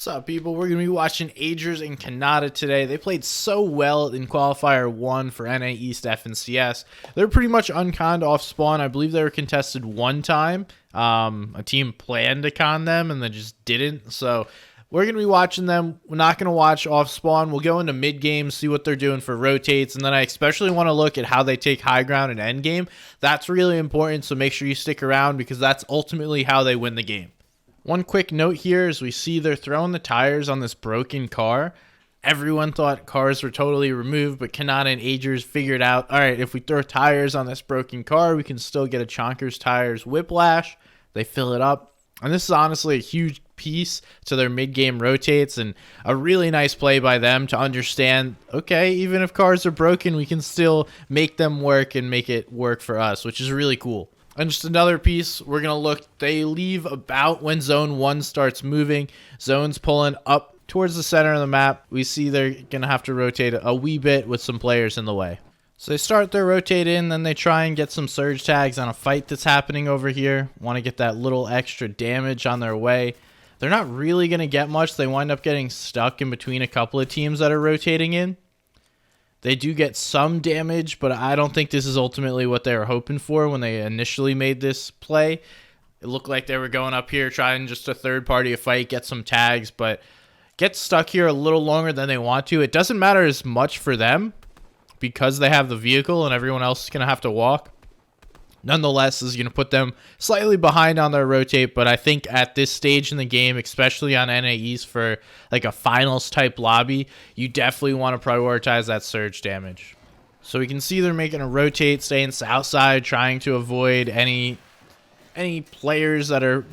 What's up, people? We're going to be watching Ajerss and Khanada today. They played so well in Qualifier 1 for NA East FNCS. They're pretty much unconned off spawn. I believe they were contested one time. A team planned to con them and then just didn't. So we're going to be watching them. We're not going to watch off spawn. We'll go into mid game, see what they're doing for rotates. And then I especially want to look at how they take high ground and end game. That's really important. So make sure you stick around because that's ultimately how they win the game. One quick note here is we see they're throwing the tires on this broken car. Everyone thought cars were totally removed, but Khanada and Ajerss figured out, all right, if we throw tires on this broken car, we can still get a Chonkers Tires whiplash. They fill it up. And this is honestly a huge piece to their mid-game rotates and a really nice play by them to understand, okay, even if cars are broken, we can still make them work and make it work for us, which is really cool. And just another piece, we're going to look, they leave about when Zone 1 starts moving. Zone's pulling up towards the center of the map. We see they're going to have to rotate a wee bit with some players in the way. So they start their rotate in, then they try and get some surge tags on a fight that's happening over here. Want to get that little extra damage on their way. They're not really going to get much. They wind up getting stuck in between a couple of teams that are rotating in. They do get some damage, but I don't think this is ultimately what they were hoping for when they initially made this play. It looked like they were going up here trying just a third party a fight, get some tags, but get stuck here a little longer than they want to. It doesn't matter as much for them because they have the vehicle and everyone else is going to have to walk. Nonetheless, this is going to put them slightly behind on their rotate, but I think at this stage in the game, especially on NA East for like a finals type lobby, you definitely want to prioritize that surge damage. So we can see they're making a rotate, staying outside, trying to avoid any players that are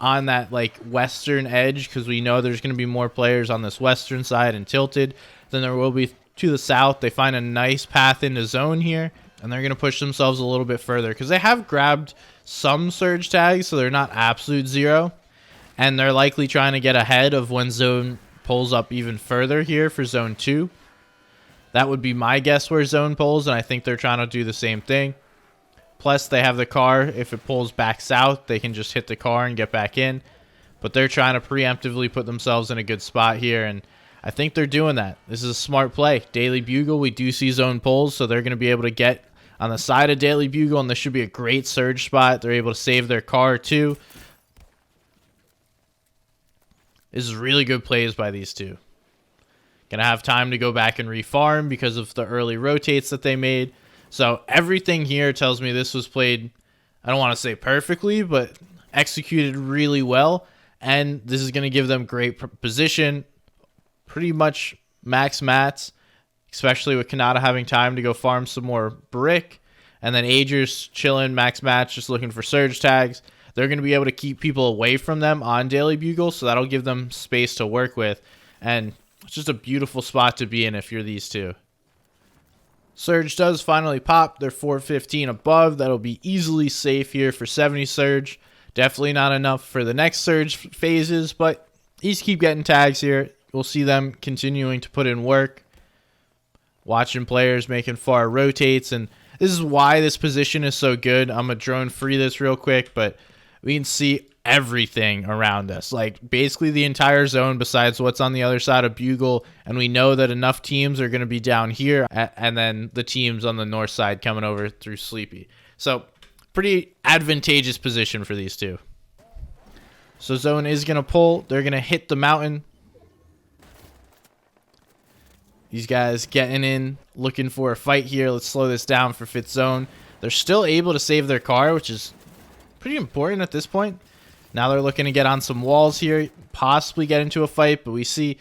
on that like western edge, because we know there's going to be more players on this western side and tilted than there will be to the south. They find a nice path into zone here. And they're going to push themselves a little bit further because they have grabbed some surge tags, so they're not absolute zero. And they're likely trying to get ahead of when zone pulls up even further here for zone 2. That would be my guess where zone pulls, and I think they're trying to do the same thing. Plus, they have the car. If it pulls back south, they can just hit the car and get back in. But they're trying to preemptively put themselves in a good spot here, and I think they're doing that. This is a smart play. Daily Bugle, we do see zone pulls, so they're going to be able to get on the side of Daily Bugle, and this should be a great surge spot. They're able to save their car, too. This is really good plays by these two. Going to have time to go back and refarm because of the early rotates that they made. So everything here tells me this was played, I don't want to say perfectly, but executed really well. And this is going to give them great position. Pretty much max mats, especially with Khanada having time to go farm some more brick. And then Ajerss chilling, max match, just looking for surge tags. They're going to be able to keep people away from them on Daily Bugle, so that'll give them space to work with. And it's just a beautiful spot to be in if you're these two. Surge does finally pop. They're 415 above. That'll be easily safe here for 70 surge. Definitely not enough for the next surge phases, but these keep getting tags here. We'll see them continuing to put in work. Watching players making far rotates, and this is why this position is so good. I'm going to drone free this real quick, but we can see everything around us. Like, basically the entire zone besides what's on the other side of Bugle, and we know that enough teams are going to be down here, and then the teams on the north side coming over through Sleepy. So, pretty advantageous position for these two. So, zone is going to pull. They're going to hit the mountain. These guys getting in, looking for a fight here. Let's slow this down for fifth zone. They're still able to save their car, which is pretty important at this point. Now they're looking to get on some walls here, possibly get into a fight, but we see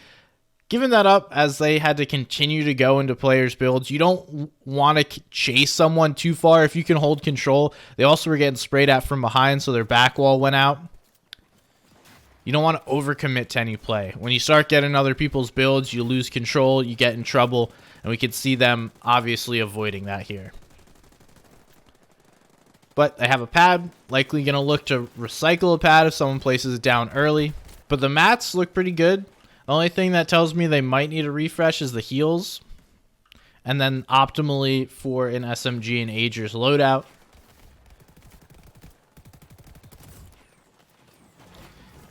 giving that up as they had to continue to go into players' builds. You don't want to chase someone too far if you can hold control. They also were getting sprayed at from behind, so their back wall went out. You don't want to overcommit to any play. When you start getting other people's builds, you lose control, you get in trouble, and we could see them obviously avoiding that here. But they have a pad, likely going to look to recycle a pad if someone places it down early. But the mats look pretty good. The only thing that tells me they might need a refresh is the heals. And then optimally for an SMG and Ajerss loadout.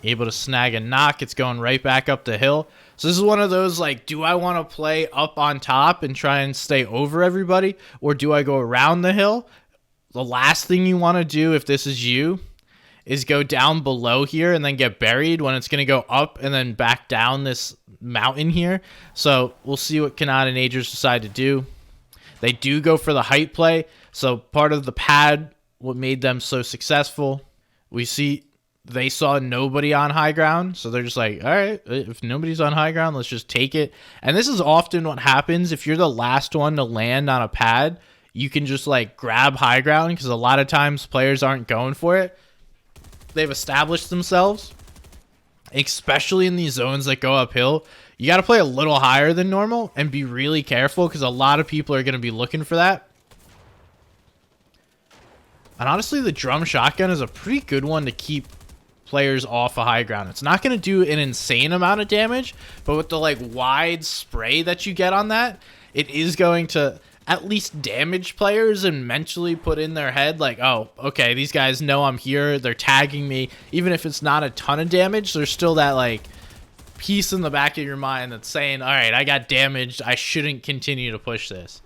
Able to snag a knock. It's going right back up the hill. So this is one of those, like, do I want to play up on top and try and stay over everybody, or do I go around the hill? The last thing you want to do if this is you is go down below here and then get buried when it's going to go up and then back down this mountain here. So we'll see what Khanada Ajerss decide to do. They do go for the height play. So part of the pad, what made them so successful, we see they saw nobody on high ground. So they're just like, all right, if nobody's on high ground, let's just take it. And this is often what happens. If you're the last one to land on a pad, you can just like grab high ground, because a lot of times players aren't going for it. They've established themselves, especially in these zones that go uphill. You got to play a little higher than normal and be really careful, because a lot of people are going to be looking for that. And honestly, the drum shotgun is a pretty good one to keep players off of high ground. It's not going to do an insane amount of damage, but with the like wide spray that you get on that, it is going to at least damage players and mentally put in their head like, oh, okay, these guys know I'm here, they're tagging me. Even if it's not a ton of damage, there's still that like piece in the back of your mind that's saying, all right, I got damaged, I shouldn't continue to push this.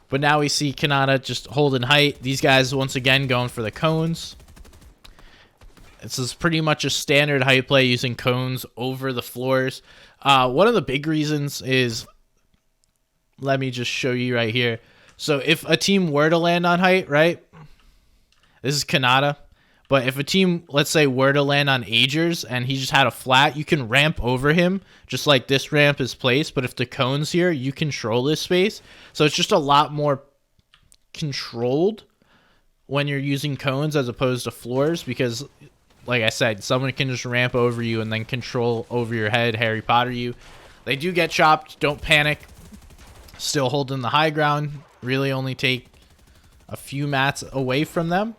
But now we see Khanada just holding height. These guys once again going for the cones. This is pretty much a standard height play, using cones over the floors. One of the big reasons is, let me just show you right here. So if a team were to land on height, right? This is Khanada. But if a team, let's say, were to land on Ajerss and he just had a flat, you can ramp over him, just like this ramp is placed. But if the cone's here, you control this space. So it's just a lot more controlled when you're using cones as opposed to floors, because, like I said, someone can just ramp over you and then control over your head, Harry Potter you. They do get chopped. Don't panic. Still holding the high ground. Really only take a few mats away from them.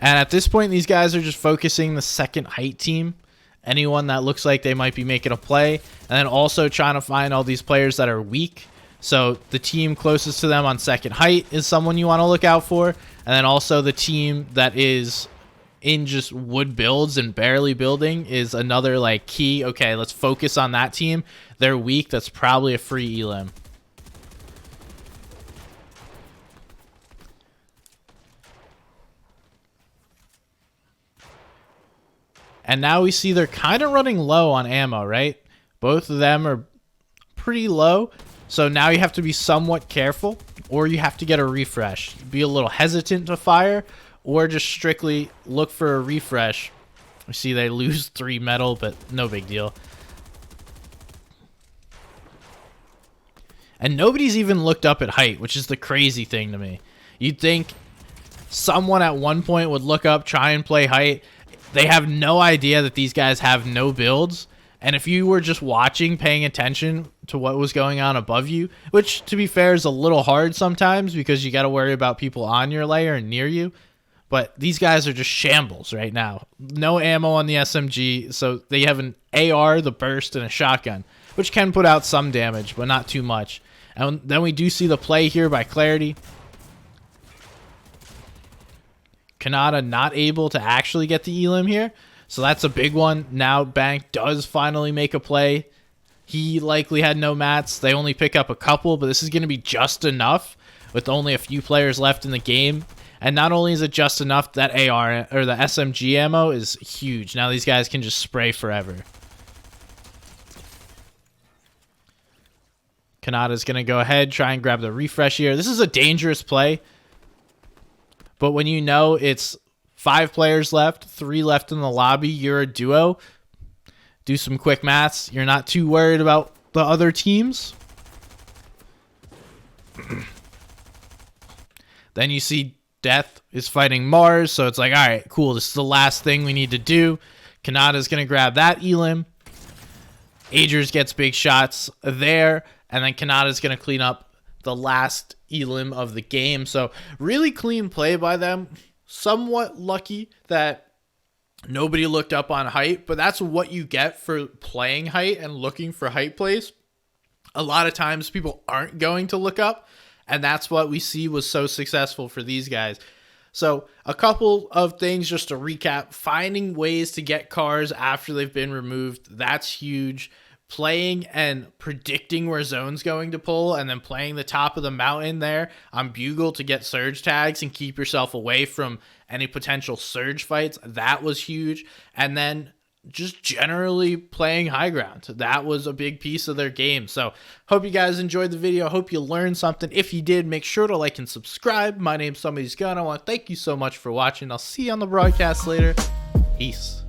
And at this point, these guys are just focusing the second height team. Anyone that looks like they might be making a play. And then also trying to find all these players that are weak. So the team closest to them on second height is someone you want to look out for. And then also the team that is in just wood builds and barely building is another like key. Okay, let's focus on that team. They're weak. That's probably a free elim. And now we see they're kind of running low on ammo, right? Both of them are pretty low. So now you have to be somewhat careful, or you have to get a refresh. Be a little hesitant to fire, or just strictly look for a refresh. We see they lose 3 metal, but no big deal. And nobody's even looked up at height, which is the crazy thing to me. You'd think someone at one point would look up, try and play height. They have no idea that these guys have no builds. And if you were just watching, paying attention to what was going on above you, which to be fair is a little hard sometimes because you got to worry about people on your layer and near you. But these guys are just shambles right now. No ammo on the SMG, so they have an AR, the burst, and a shotgun, which can put out some damage, but not too much. And then we do see the play here by Clarity. Khanada not able to actually get the elim here, so that's a big one. Now Bank does finally make a play. He likely had no mats. They only pick up a couple, but this is going to be just enough with only a few players left in the game. And not only is it just enough, that AR or the SMG ammo is huge. Now these guys can just spray forever. Khanada's going to go ahead, try and grab the refresh here. This is a dangerous play. But when you know it's 5 players left, 3 left in the lobby, you're a duo, do some quick maths. You're not too worried about the other teams. Then you see Death is fighting Mars, so it's like, all right, cool. This is the last thing we need to do. Khanada's going to grab that elim. Ajerss gets big shots there, and then Khanada's going to clean up the last elim of the game. So really clean play by them. Somewhat lucky that nobody looked up on height, but that's what you get for playing height and looking for height plays. A lot of times people aren't going to look up, and that's what we see was so successful for these guys. So a couple of things just to recap: finding ways to get cars after they've been removed, that's huge. Playing and predicting where zone's going to pull, and then playing the top of the mountain there on Bugle to get surge tags and keep yourself away from any potential surge fights, that was huge. And then just generally playing high ground, that was a big piece of their game. So hope you guys enjoyed the video. Hope you learned something. If you did, make sure to like and subscribe. My name's Somebody's Gun. I want to thank you so much for watching. I'll see you on the broadcast later. Peace.